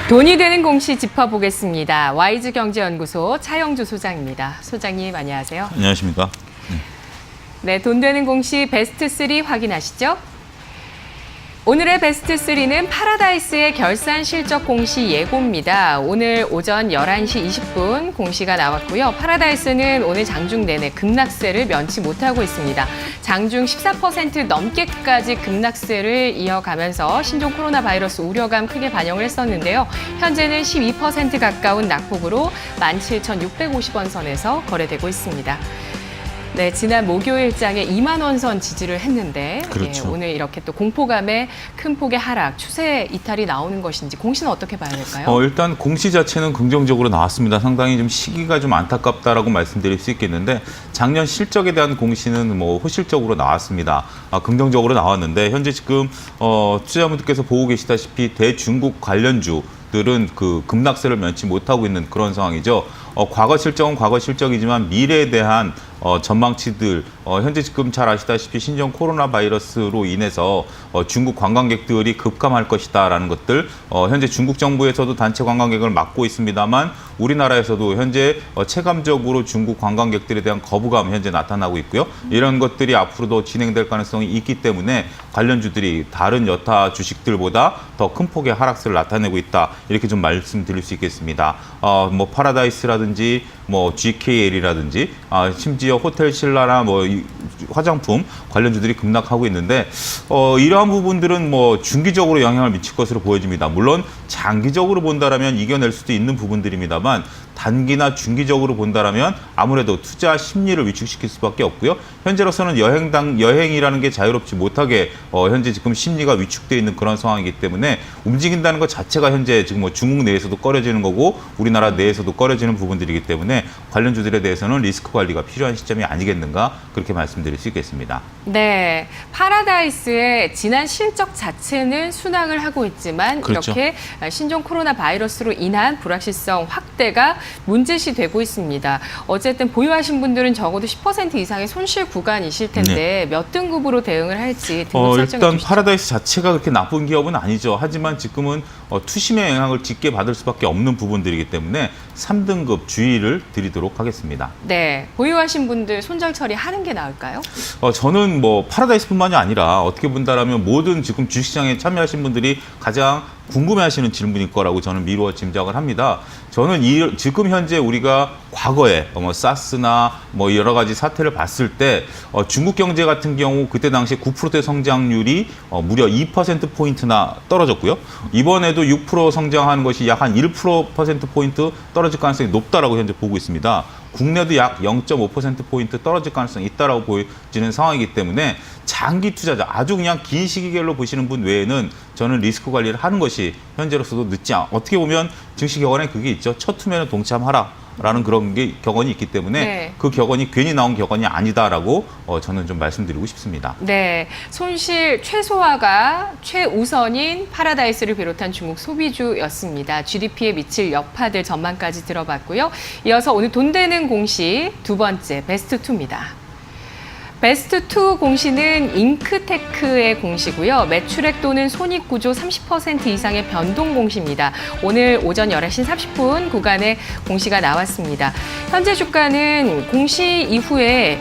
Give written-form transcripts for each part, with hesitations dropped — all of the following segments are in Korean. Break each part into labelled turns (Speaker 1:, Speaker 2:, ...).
Speaker 1: 돈이 되는 공시 짚어보겠습니다. 와이즈경제연구소 차영주 소장입니다. 소장님 안녕하세요.
Speaker 2: 안녕하십니까.
Speaker 1: 네, 돈 되는 공시 베스트 3 확인하시죠. 오늘의 베스트 3는 파라다이스의 결산 실적 공시 예고입니다. 오늘 오전 11시 20분 공시가 나왔고요. 파라다이스는 오늘 장중 내내 급락세를 면치 못하고 있습니다. 장중 14% 넘게까지 급락세를 이어가면서 신종 코로나 바이러스 우려감 크게 반영을 했었는데요. 현재는 12% 가까운 낙폭으로 17,650원 선에서 거래되고 있습니다. 네, 지난 목요일장에 2만 원 선 지지를 했는데
Speaker 2: 그렇죠.
Speaker 1: 예, 오늘 이렇게 또 공포감에 큰 폭의 하락, 추세 이탈이 나오는 것인지 공시는 어떻게 봐야 될까요?
Speaker 2: 일단 공시 자체는 긍정적으로 나왔습니다. 상당히 좀 시기가 좀 안타깝다라고 말씀드릴 수 있겠는데 작년 실적에 대한 공시는 호실적으로 나왔습니다. 긍정적으로 나왔는데 현재 지금 투자자분들께서 보고 계시다시피 대중국 관련주들은 그 급락세를 면치 못하고 있는 그런 상황이죠. 과거 실적은 과거 실적이지만 미래에 대한 전망치들 현재 지금 잘 아시다시피 신종 코로나 바이러스로 인해서 중국 관광객들이 급감할 것이다라는 것들 현재 중국 정부에서도 단체 관광객을 막고 있습니다만 우리나라에서도 현재 체감적으로 중국 관광객들에 대한 거부감 현재 나타나고 있고요. 이런 것들이 앞으로도 진행될 가능성이 있기 때문에 관련주들이 다른 여타 주식들보다 더 큰 폭의 하락세를 나타내고 있다. 이렇게 좀 말씀드릴 수 있겠습니다. 파라다이스라든지 GKL이라든지 심지어 호텔 신라나 화장품 관련주들이 급락하고 있는데 이러한 부분들은 중기적으로 영향을 미칠 것으로 보여집니다. 물론 장기적으로 본다라면 이겨낼 수도 있는 부분들입니다만 단기나 중기적으로 본다라면 아무래도 투자 심리를 위축시킬 수밖에 없고요. 현재로서는 여행이라는 게 자유롭지 못하게 현재 지금 심리가 위축되어 있는 그런 상황이기 때문에 움직인다는 것 자체가 현재 지금 중국 내에서도 꺼려지는 거고 우리나라 내에서도 꺼려지는 부분들이기 때문에 관련주들에 대해서는 리스크 관리가 필요한 시점이 아니겠는가 그렇게 말씀드릴 수 있겠습니다.
Speaker 1: 네, 파라다이스의 지난 실적 자체는 순항을 하고 있지만
Speaker 2: 그렇죠.
Speaker 1: 이렇게 신종 코로나 바이러스로 인한 불확실성 확대가 문제시되고 있습니다. 어쨌든 보유하신 분들은 적어도 10% 이상의 손실 구간이실 텐데 몇 등급으로 대응을 할지 등급 설정해
Speaker 2: 일단
Speaker 1: 주시죠.
Speaker 2: 파라다이스 자체가 그렇게 나쁜 기업은 아니죠. 하지만 지금은 투심의 영향을 짙게 받을 수밖에 없는 부분들이기 때문에 3등급 주의를 드리도록 하겠습니다.
Speaker 1: 네, 보유하신 분들 손절 처리하는 게 나을까요?
Speaker 2: 저는 파라다이스뿐만이 아니라 어떻게 본다라면 모든 지금 주식시장에 참여하신 분들이 가장 궁금해하시는 질문일 거라고 저는 미루어 짐작을 합니다. 저는 지금 현재 우리가 과거에 사스나 여러 가지 사태를 봤을 때 중국 경제 같은 경우 그때 당시 9%대 성장률이 무려 2%포인트나 떨어졌고요. 이번에도 6% 성장하는 것이 약 한 1%포인트 떨어질 가능성이 높다라고 현재 보고 있습니다. 국내도 약 0.5%포인트 떨어질 가능성이 있다라고 보여지는 상황이기 때문에 장기 투자자, 아주 그냥 긴 시기별로 보시는 분 외에는 저는 리스크 관리를 하는 것이 현재로서도 어떻게 보면 증시 격언에 그게 있죠. 첫 투매는 동참하라. 라는 그런 격언이 있기 때문에 그 격언이 괜히 나온 격언이 아니다라고 저는 좀 말씀드리고 싶습니다.
Speaker 1: 네, 손실 최소화가 최우선인 파라다이스를 비롯한 중국 소비주였습니다. GDP에 미칠 여파들 전망까지 들어봤고요. 이어서 오늘 돈 되는 공시 두 번째 베스트 2입니다. 베스트 2 공시는 잉크테크의 공시고요. 매출액 또는 손익구조 30% 이상의 변동 공시입니다. 오늘 오전 11시 30분 구간에 공시가 나왔습니다. 현재 주가는 공시 이후에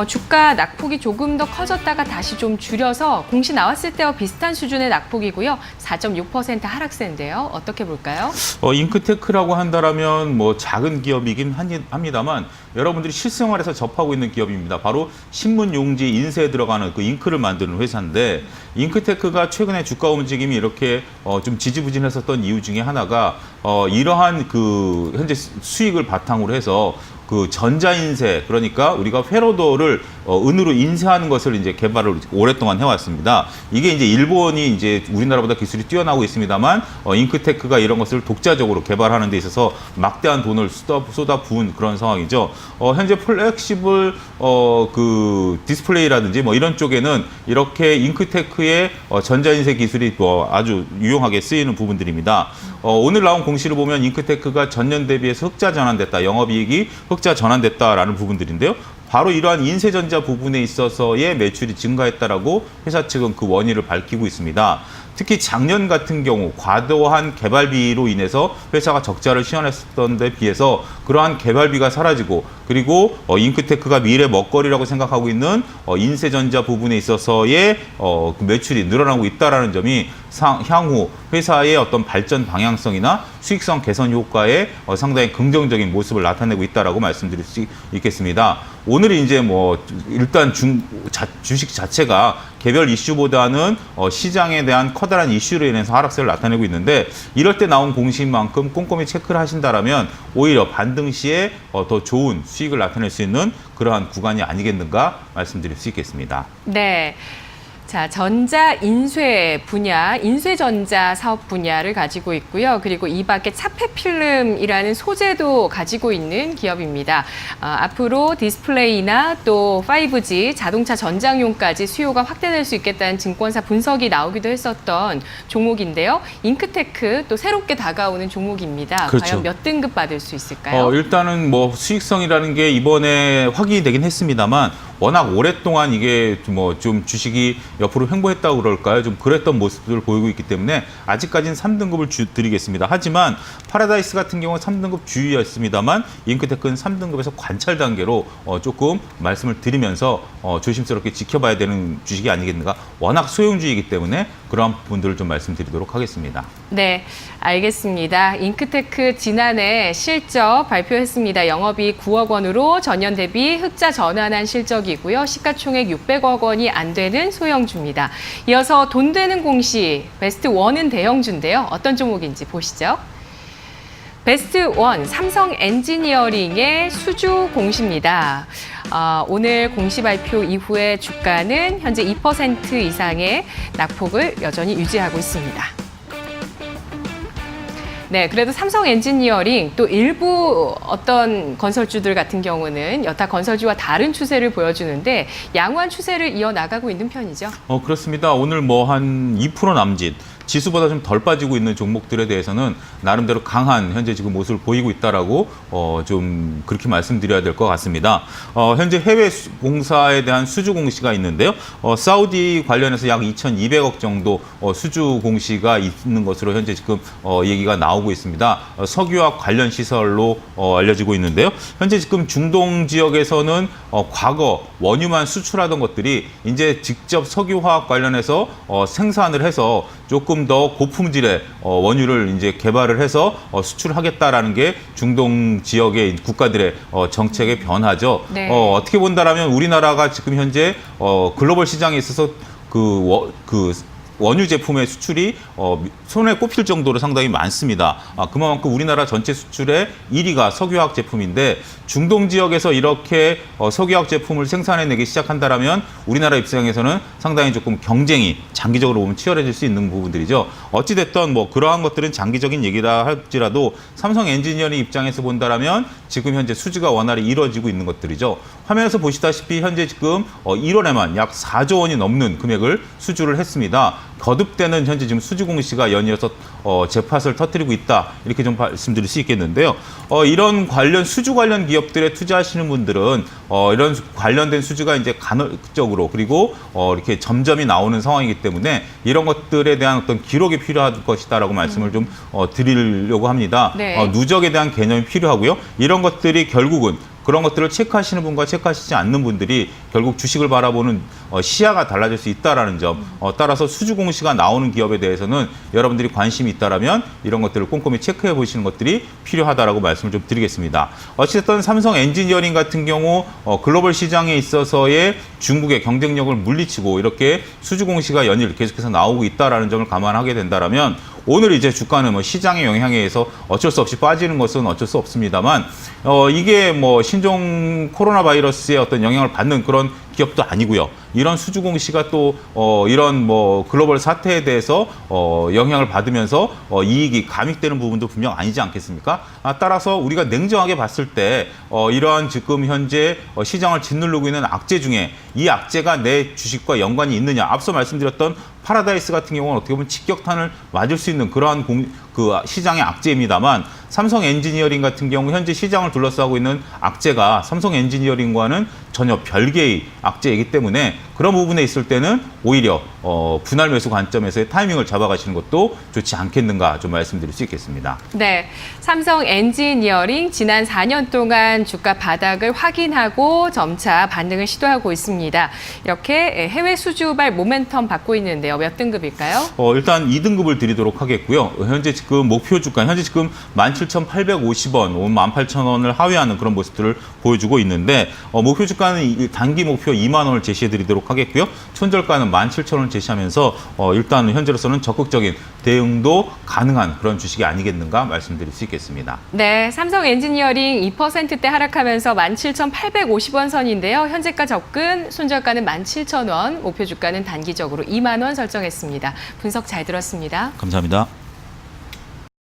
Speaker 1: 주가 낙폭이 조금 더 커졌다가 다시 좀 줄여서 공시 나왔을 때와 비슷한 수준의 낙폭이고요. 4.6% 하락세인데요. 어떻게 볼까요?
Speaker 2: 잉크테크라고 한다라면 작은 기업이긴 합니다만 여러분들이 실생활에서 접하고 있는 기업입니다. 바로 신문 용지 인쇄에 들어가는 그 잉크를 만드는 회사인데 잉크테크가 최근에 주가 움직임이 이렇게 좀 지지부진했었던 이유 중에 하나가 이러한 그 현재 수익을 바탕으로 해서 그 전자인쇄, 그러니까 우리가 회로도를 은으로 인쇄하는 것을 이제 개발을 오랫동안 해왔습니다. 이게 이제 일본이 이제 우리나라보다 기술이 뛰어나고 있습니다만 잉크테크가 이런 것을 독자적으로 개발하는 데 있어서 막대한 돈을 쏟아 부은 그런 상황이죠. 현재 플렉시블 그 디스플레이라든지 이런 쪽에는 이렇게 잉크테크의 전자인쇄 기술이 아주 유용하게 쓰이는 부분들입니다. 오늘 나온 공시를 보면 잉크테크가 전년 대비해서 흑자 전환됐다, 영업이익이 흑자 전환됐다라는 부분들인데요. 바로 이러한 인쇄전자 부분에 있어서의 매출이 증가했다라고 회사 측은 그 원인을 밝히고 있습니다. 특히 작년 같은 경우 과도한 개발비로 인해서 회사가 적자를 시현했었던 데 비해서 그러한 개발비가 사라지고 그리고 잉크테크가 미래 먹거리라고 생각하고 있는 인쇄전자 부분에 있어서의 그 매출이 늘어나고 있다라는 점이 향후 회사의 어떤 발전 방향성이나 수익성 개선 효과에 상당히 긍정적인 모습을 나타내고 있다라고 말씀드릴 수 있겠습니다. 오늘 이제 뭐 일단 주식 자체가 개별 이슈보다는 시장에 대한 커다란 이슈로 인해서 하락세를 나타내고 있는데 이럴 때 나온 공시인 만큼 꼼꼼히 체크를 하신다라면 오히려 반등 시에 더 좋은 수익을 나타낼 수 있는 그러한 구간이 아니겠는가 말씀드릴 수 있겠습니다.
Speaker 1: 네. 자, 전자 인쇄 분야, 인쇄전자 사업 분야를 가지고 있고요. 그리고 이 밖에 차폐필름이라는 소재도 가지고 있는 기업입니다. 앞으로 디스플레이나 또 5G, 자동차 전장용까지 수요가 확대될 수 있겠다는 증권사 분석이 나오기도 했었던 종목인데요. 잉크테크 또 새롭게 다가오는 종목입니다.
Speaker 2: 그렇죠.
Speaker 1: 과연 몇 등급 받을 수 있을까요?
Speaker 2: 일단은 뭐 수익성이라는 게 이번에 확인이 되긴 했습니다만 워낙 오랫동안 이게 뭐 좀 주식이 옆으로 횡보했다고 그럴까요? 좀 그랬던 모습들을 보이고 있기 때문에 아직까지는 3등급을 드리겠습니다. 하지만 파라다이스 같은 경우는 3등급 주의였습니다만 잉크테크는 3등급에서 관찰 단계로 조금 말씀을 드리면서 조심스럽게 지켜봐야 되는 주식이 아니겠는가. 워낙 소형주의이기 때문에 그런 분들을 좀 말씀드리도록 하겠습니다.
Speaker 1: 네, 알겠습니다. 잉크테크 지난해 실적 발표했습니다. 영업이익 9억 원으로 전년 대비 흑자 전환한 실적이고요. 시가총액 600억 원이 안 되는 소형주입니다. 이어서 돈 되는 공시 베스트 1은 대형주인데요. 어떤 종목인지 보시죠. 베스트 1, 삼성 엔지니어링의 수주 공시입니다. 오늘 공시 발표 이후에 주가는 현재 2% 이상의 낙폭을 여전히 유지하고 있습니다. 네, 그래도 삼성 엔지니어링 또 일부 어떤 건설주들 같은 경우는 여타 건설주와 다른 추세를 보여주는데 양호한 추세를 이어나가고 있는 편이죠.
Speaker 2: 그렇습니다. 오늘 뭐 한 2% 남짓. 지수보다 좀 덜 빠지고 있는 종목들에 대해서는 나름대로 강한 현재 지금 모습을 보이고 있다라고 좀 그렇게 말씀드려야 될 것 같습니다. 현재 해외 공사에 대한 수주 공시가 있는데요. 사우디 관련해서 약 2,200억 정도 수주 공시가 있는 것으로 현재 지금 얘기가 나오고 있습니다. 석유화학 관련 시설로 알려지고 있는데요. 현재 지금 중동 지역에서는 과거 원유만 수출하던 것들이 이제 직접 석유화학 관련해서 생산을 해서 조금 더 고품질의 원유를 이제 개발을 해서 수출하겠다라는 게 중동 지역의 국가들의 정책의 변화죠.
Speaker 1: 네.
Speaker 2: 어떻게 본다라면 우리나라가 지금 현재 글로벌 시장에 있어서 원유 제품의 수출이 손에 꼽힐 정도로 상당히 많습니다. 그만큼 우리나라 전체 수출의 1위가 석유화학 제품인데 중동 지역에서 이렇게 석유화학 제품을 생산해내기 시작한다면 우리나라 입장에서는 상당히 조금 경쟁이 장기적으로 보면 치열해질 수 있는 부분들이죠. 어찌됐든 뭐 그러한 것들은 장기적인 얘기라 할지라도 삼성 엔지니어링 입장에서 본다라면 지금 현재 수주가 원활히 이루어지고 있는 것들이죠. 화면에서 보시다시피 현재 지금 1월에만 약 4조 원이 넘는 금액을 수주를 했습니다. 거듭되는 현재 지금 수주 공시가 연이어서 재팟을 터뜨리고 있다 이렇게 좀 말씀드릴 수 있겠는데요. 이런 관련 수주 관련 기업들에 투자하시는 분들은 이런 관련된 수주가 이제 간헐적으로 그리고 이렇게 점점이 나오는 상황이기 때문에 이런 것들에 대한 어떤 기록이 필요할 것이다라고 말씀을 좀 드리려고 합니다.
Speaker 1: 네.
Speaker 2: 누적에 대한 개념이 필요하고요. 이런 것들이 결국은 그런 것들을 체크하시는 분과 체크하시지 않는 분들이 결국 주식을 바라보는 시야가 달라질 수 있다라는 점. 따라서 수주 공시가 나오는 기업에 대해서는 여러분들이 관심이 있다라면 이런 것들을 꼼꼼히 체크해 보시는 것들이 필요하다라고 말씀을 좀 드리겠습니다. 어쨌든 삼성 엔지니어링 같은 경우 글로벌 시장에 있어서의 중국의 경쟁력을 물리치고 이렇게 수주 공시가 연일 계속해서 나오고 있다라는 점을 감안하게 된다라면 오늘 이제 주가는 뭐 시장의 영향에 의해서 어쩔 수 없이 빠지는 것은 어쩔 수 없습니다만 이게 뭐 신종 코로나 바이러스의 어떤 영향을 받는 그런 기업도 아니고요. 이런 수주 공시가 또 이런 뭐 글로벌 사태에 대해서 영향을 받으면서 이익이 감익되는 부분도 분명 아니지 않겠습니까? 따라서 우리가 냉정하게 봤을 때 이러한 지금 현재 시장을 짓누르고 있는 악재 중에 이 악재가 내 주식과 연관이 있느냐? 앞서 말씀드렸던 파라다이스 같은 경우는 어떻게 보면 직격탄을 맞을 수 있는 그러한 시장의 악재입니다만 삼성 엔지니어링 같은 경우 현재 시장을 둘러싸고 있는 악재가 삼성 엔지니어링과는 전혀 별개의 악재이기 때문에 그런 부분에 있을 때는 오히려 분할 매수 관점에서의 타이밍을 잡아가시는 것도 좋지 않겠는가 좀 말씀드릴 수 있겠습니다.
Speaker 1: 네, 삼성 엔지니어링 지난 4년 동안 주가 바닥을 확인하고 점차 반등을 시도하고 있습니다. 이렇게 해외 수주발 모멘텀 받고 있는데요. 몇 등급일까요?
Speaker 2: 일단 2등급을 드리도록 하겠고요. 현재 지금 목표 주가 현재 지금 17,850원, 18,000원을 하회하는 그런 모습들을 보여주고 있는데 목표 주가는 단기 목표 2만 원을 제시해 드리도록 하겠고요. 촌절가는 17,000원을 제시하면서 일단 현재로서는 적극적인 대응도 가능한 그런 주식이 아니겠는가 말씀드릴 수 있겠습니다.
Speaker 1: 네, 삼성 엔지니어링 2%대 하락하면서 17,850원 선인데요. 현재가 접근, 손절가는 17,000원, 목표 주가는 단기적으로 2만 원 설정했습니다. 분석 잘 들었습니다.
Speaker 2: 감사합니다.